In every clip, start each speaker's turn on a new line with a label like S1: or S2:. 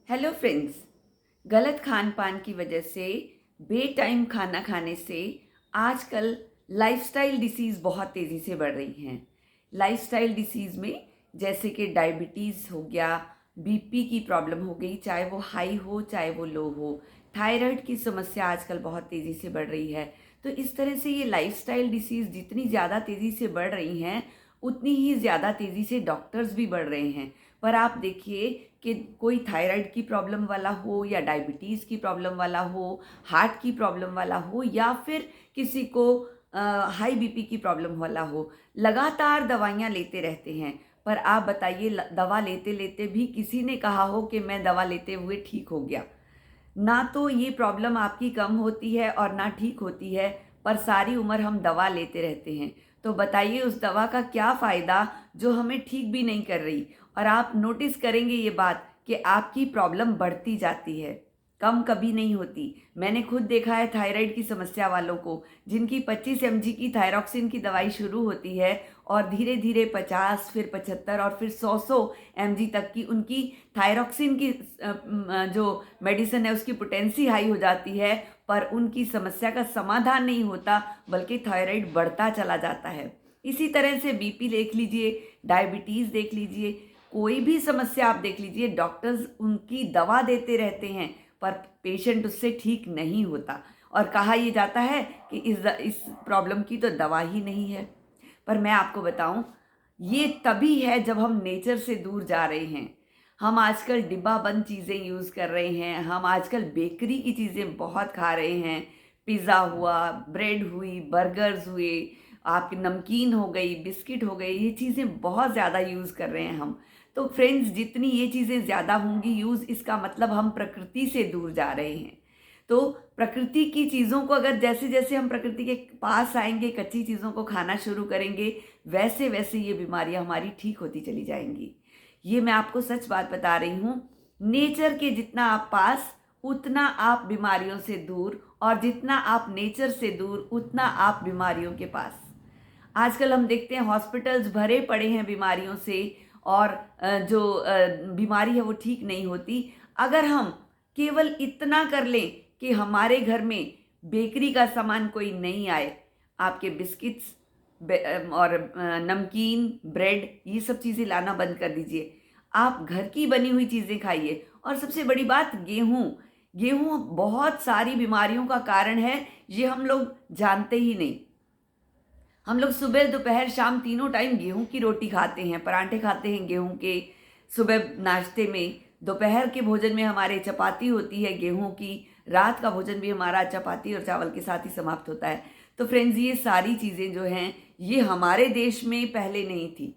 S1: Hello friends. गलत खान पान की वजह से बेटाइम खाना खाने से आजकल लाइफस्टाइल डिसीज़ बहुत तेज़ी से बढ़ रही हैं। लाइफस्टाइल डिसीज़ में जैसे कि डायबिटीज़ हो गया, बीपी की प्रॉब्लम हो गई, चाहे वो हाई हो चाहे वो लो हो, थायराइड की समस्या आजकल बहुत तेज़ी से बढ़ रही है। तो इस तरह से ये लाइफस्टाइल डिसीज़ जितनी ज़्यादा तेज़ी से बढ़ रही हैं उतनी ही ज़्यादा तेज़ी से डॉक्टर्स भी बढ़ रहे हैं। पर आप देखिए कि कोई थायराइड की प्रॉब्लम वाला हो या डायबिटीज़ की प्रॉब्लम वाला हो, हार्ट की प्रॉब्लम वाला हो या फिर किसी को हाई बीपी की प्रॉब्लम वाला हो, लगातार दवाइयाँ लेते रहते हैं। पर आप बताइए दवा लेते लेते भी किसी ने कहा हो कि मैं दवा लेते हुए ठीक हो गया। ना तो ये प्रॉब्लम आपकी कम होती है और ना ठीक होती है, पर सारी उम्र हम दवा लेते रहते हैं। तो बताइए उस दवा का क्या फ़ायदा जो हमें ठीक भी नहीं कर रही। और आप नोटिस करेंगे ये बात कि आपकी प्रॉब्लम बढ़ती जाती है, कम कभी नहीं होती। मैंने खुद देखा है थायराइड की समस्या वालों को, जिनकी 25 एमजी की थायरॉक्सिन की दवाई शुरू होती है और धीरे धीरे 50 फिर 75 और फिर 100 एमजी तक की उनकी थायरॉक्सिन की जो मेडिसिन है उसकी पोटेंसी हाई हो जाती है, पर उनकी समस्या का समाधान नहीं होता बल्कि थायराइड बढ़ता चला जाता है। इसी तरह से बीपी देख लीजिए, डायबिटीज़ देख लीजिए, कोई भी समस्या आप देख लीजिए, डॉक्टर्स उनकी दवा देते रहते हैं पर पेशेंट उससे ठीक नहीं होता। और कहा यह जाता है कि इस प्रॉब्लम की तो दवा ही नहीं है। पर मैं आपको बताऊं, ये तभी है जब हम नेचर से दूर जा रहे हैं। हम आजकल डिब्बा बंद चीज़ें यूज़ कर रहे हैं, हम आजकल बेकरी की चीज़ें बहुत खा रहे हैं। पिज़्ज़ा हुआ, ब्रेड हुई, बर्गर्स हुए, आपकी नमकीन हो गई, बिस्किट हो गई, ये चीज़ें बहुत ज़्यादा यूज़ कर रहे हैं हम। तो फ्रेंड्स, जितनी ये चीज़ें ज़्यादा होंगी यूज़, इसका मतलब हम प्रकृति से दूर जा रहे हैं। तो प्रकृति की चीज़ों को अगर जैसे जैसे हम प्रकृति के पास आएंगे, कच्ची चीज़ों को खाना शुरू करेंगे, वैसे वैसे ये बीमारियां हमारी ठीक होती चली जाएंगी। ये मैं आपको सच बात बता रही हूँ। नेचर के जितना आप पास उतना आप बीमारियों से दूर, और जितना आप नेचर से दूर उतना आप बीमारियों के पास। आजकल हम देखते हैं हॉस्पिटल्स भरे पड़े हैं बीमारियों से, और जो बीमारी है वो ठीक नहीं होती। अगर हम केवल इतना कर लें कि हमारे घर में बेकरी का सामान कोई नहीं आए, आपके बिस्किट्स और नमकीन, ब्रेड, ये सब चीज़ें लाना बंद कर दीजिए। आप घर की बनी हुई चीज़ें खाइए। और सबसे बड़ी बात, गेहूँ। गेहूँ बहुत सारी बीमारियों का कारण है, ये हम लोग जानते ही नहीं। हम लोग सुबह दोपहर शाम तीनों टाइम गेहूं की रोटी खाते हैं, पराठे खाते हैं गेहूं के, सुबह नाश्ते में, दोपहर के भोजन में हमारे चपाती होती है गेहूं की, रात का भोजन भी हमारा चपाती और चावल के साथ ही समाप्त होता है। तो फ्रेंड्स, ये सारी चीज़ें जो हैं ये हमारे देश में पहले नहीं थी।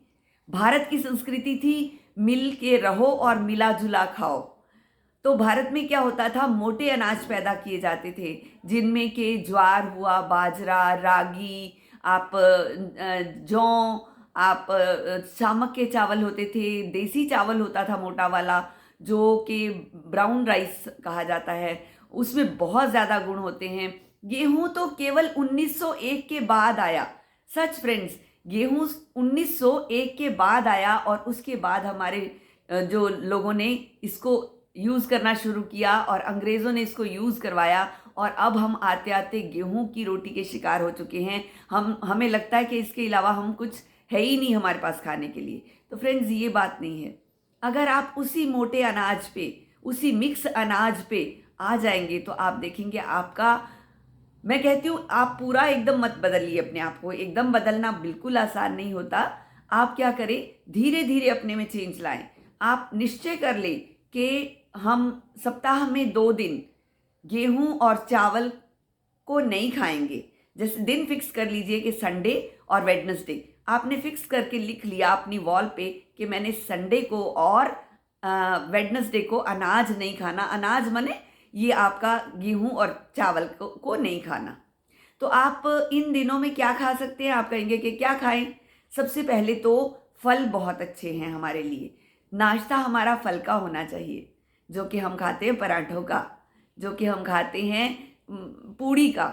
S1: भारत की संस्कृति थी मिल के रहो और मिला जुला खाओ। तो भारत में क्या होता था, मोटे अनाज पैदा किए जाते थे, जिनमें के ज्वार हुआ, बाजरा, रागी, आप जौ, आप सामक के चावल होते थे, देसी चावल होता था मोटा वाला, जो कि ब्राउन राइस कहा जाता है। उसमें बहुत ज़्यादा गुण होते हैं। गेहूं तो केवल 1901 के बाद आया। सच फ्रेंड्स, गेहूं 1901 के बाद आया, और उसके बाद हमारे जो लोगों ने इसको यूज़ करना शुरू किया और अंग्रेज़ों ने इसको यूज़ करवाया, और अब हम आते आते गेहूं की रोटी के शिकार हो चुके हैं। हमें लगता है कि इसके अलावा हम कुछ है ही नहीं हमारे पास खाने के लिए। तो फ्रेंड्स, ये बात नहीं है। अगर आप उसी मोटे अनाज पे, उसी मिक्स अनाज पे आ जाएंगे तो आप देखेंगे आपका, मैं कहती हूँ आप पूरा एकदम मत बदलिए अपने आप को। एकदम बदलना बिल्कुल आसान नहीं होता। आप क्या करें, धीरे धीरे अपने में चेंज लाएं। आप निश्चय कर ले कि हम सप्ताह में 2 दिन गेहूं और चावल को नहीं खाएंगे। जैसे दिन फिक्स कर लीजिए कि संडे और वेडनेसडे, आपने फिक्स करके लिख लिया अपनी वॉल पे कि मैंने संडे को और वेडनेसडे को अनाज नहीं खाना। अनाज माने ये आपका गेहूं और चावल को नहीं खाना। तो आप इन दिनों में क्या खा सकते हैं, आप कहेंगे कि क्या खाएं। सबसे पहले तो फल बहुत अच्छे हैं हमारे लिए। नाश्ता हमारा फल का होना चाहिए, जो कि हम खाते हैं पराठों का, जो कि हम खाते हैं पूड़ी का।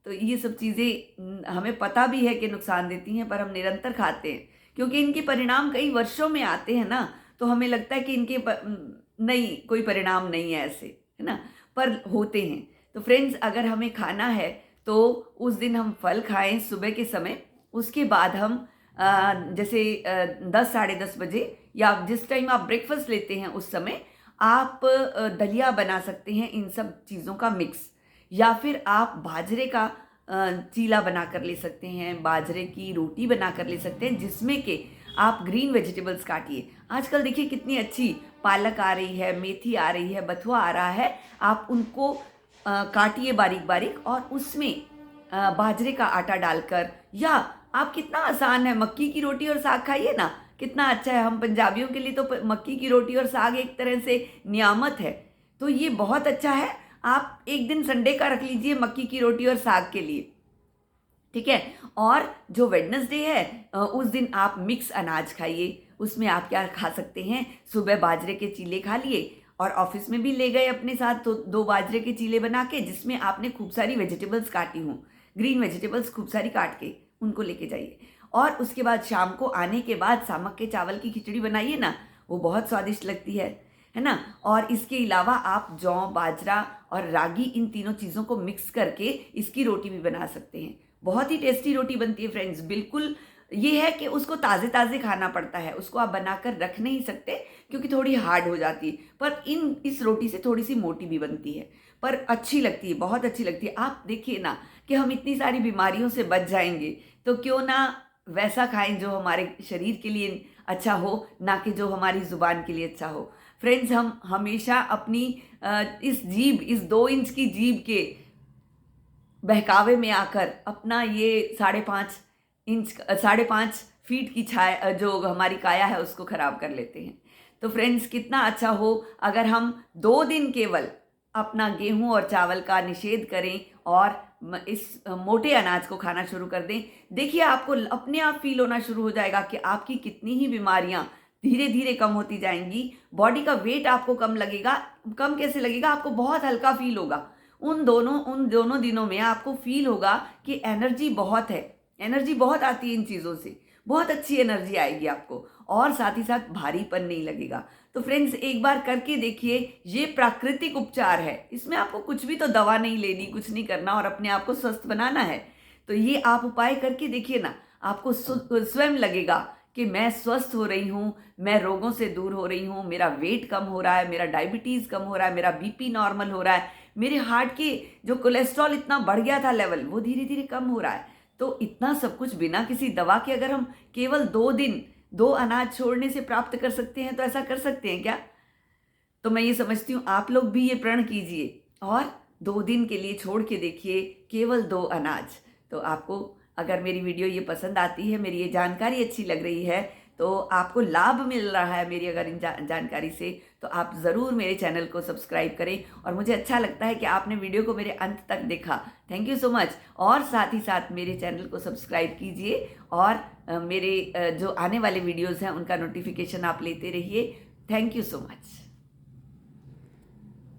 S1: तो ये सब चीज़ें हमें पता भी है कि नुकसान देती हैं, पर हम निरंतर खाते हैं क्योंकि इनके परिणाम कई वर्षों में आते हैं ना। तो हमें लगता है कि इनके नहीं, कोई परिणाम नहीं है ऐसे, है ना? पर होते हैं। तो फ्रेंड्स, अगर हमें खाना है तो उस दिन हम फल खाएं सुबह के समय। उसके बाद हम जैसे 10 साढ़े 10 बजे या जिस टाइम आप ब्रेकफास्ट लेते हैं उस समय आप दलिया बना सकते हैं इन सब चीज़ों का मिक्स, या फिर आप बाजरे का चीला बना कर ले सकते हैं, बाजरे की रोटी बना कर ले सकते हैं, जिसमें कि आप ग्रीन वेजिटेबल्स काटिए। आजकल देखिए कितनी अच्छी पालक आ रही है, मेथी आ रही है, बथुआ आ रहा है। आप उनको काटिए बारीक बारीक और उसमें बाजरे का आटा डालकर, या आप कितना आसान है, मक्की की रोटी और साग खाइए ना, कितना अच्छा है। हम पंजाबियों के लिए तो मक्की की रोटी और साग एक तरह से नियामत है, तो ये बहुत अच्छा है। आप एक दिन संडे का रख लीजिए मक्की की रोटी और साग के लिए, ठीक है। और जो वेडनेसडे है उस दिन आप मिक्स अनाज खाइए। उसमें आप क्या खा सकते हैं, सुबह बाजरे के चीले खा लिए और ऑफिस में भी ले गए अपने साथ तो 2 बाजरे के चीले बना के, जिसमें आपने खूब सारी वेजिटेबल्स काटी हों, ग्रीन वेजिटेबल्स खूब सारी काट के उनको लेके जाइए। और उसके बाद शाम को आने के बाद सामक के चावल की खिचड़ी बनाइए ना, वो बहुत स्वादिष्ट लगती है ना। और इसके अलावा आप जौ, बाजरा और रागी, इन तीनों चीज़ों को मिक्स करके इसकी रोटी भी बना सकते हैं। बहुत ही टेस्टी रोटी बनती है फ्रेंड्स। बिल्कुल ये है कि उसको ताज़े ताज़े खाना पड़ता है, उसको आप बनाकर रख नहीं सकते क्योंकि थोड़ी हार्ड हो जाती है। पर इस रोटी से थोड़ी सी मोटी भी बनती है, पर अच्छी लगती है, बहुत अच्छी लगती है। आप देखिए ना कि हम इतनी सारी बीमारियों से बच जाएंगे, तो क्यों ना वैसा खाएं जो हमारे शरीर के लिए अच्छा हो, ना कि जो हमारी ज़ुबान के लिए अच्छा हो। फ्रेंड्स, हम हमेशा अपनी इस 2 इंच की जीभ के बहकावे में आकर अपना ये 5.5 फीट की छाया जो हमारी काया है उसको खराब कर लेते हैं। तो फ्रेंड्स, कितना अच्छा हो अगर हम 2 दिन केवल अपना गेहूं और चावल का निषेध करें और इस मोटे अनाज को खाना शुरू कर दें। देखिए, आपको अपने आप फील होना शुरू हो जाएगा कि आपकी कितनी ही बीमारियां धीरे धीरे कम होती जाएंगी। बॉडी का वेट आपको कम लगेगा। कम कैसे लगेगा, आपको बहुत हल्का फील होगा। उन दोनों दिनों में आपको फील होगा कि एनर्जी बहुत है, एनर्जी बहुत आती है इन चीज़ों से, बहुत अच्छी एनर्जी आएगी आपको, और साथ ही साथ भारीपन नहीं लगेगा। तो फ्रेंड्स, एक बार करके देखिए, ये प्राकृतिक उपचार है, इसमें आपको कुछ भी तो दवा नहीं लेनी, कुछ नहीं करना और अपने आप को स्वस्थ बनाना है। तो ये आप उपाय करके देखिए ना, आपको स्वयं लगेगा कि मैं स्वस्थ हो रही हूँ, मैं रोगों से दूर हो रही हूँ, मेरा वेट कम हो रहा है, मेरा डायबिटीज़ कम हो रहा है, मेरा बीपी नॉर्मल हो रहा है, मेरे हार्ट के जो कोलेस्ट्रॉल इतना बढ़ गया था लेवल, वो धीरे धीरे कम हो रहा है। तो इतना सब कुछ बिना किसी दवा के अगर हम केवल 2 दिन 2 अनाज छोड़ने से प्राप्त कर सकते हैं, तो ऐसा कर सकते हैं क्या? तो मैं ये समझती हूँ आप लोग भी ये प्रण कीजिए और 2 दिन के लिए छोड़ के देखिए केवल 2 अनाज। तो आपको अगर मेरी वीडियो ये पसंद आती है, मेरी ये जानकारी अच्छी लग रही है, तो आपको लाभ मिल रहा है मेरी अगर इन जानकारी से, तो आप ज़रूर मेरे चैनल को सब्सक्राइब करें। और मुझे अच्छा लगता है कि आपने वीडियो को मेरे अंत तक देखा। Thank you so much. और साथ ही साथ मेरे चैनल को सब्सक्राइब कीजिए और मेरे जो आने वाले वीडियोज़ हैं उनका नोटिफिकेशन आप लेते रहिए। Thank you so much.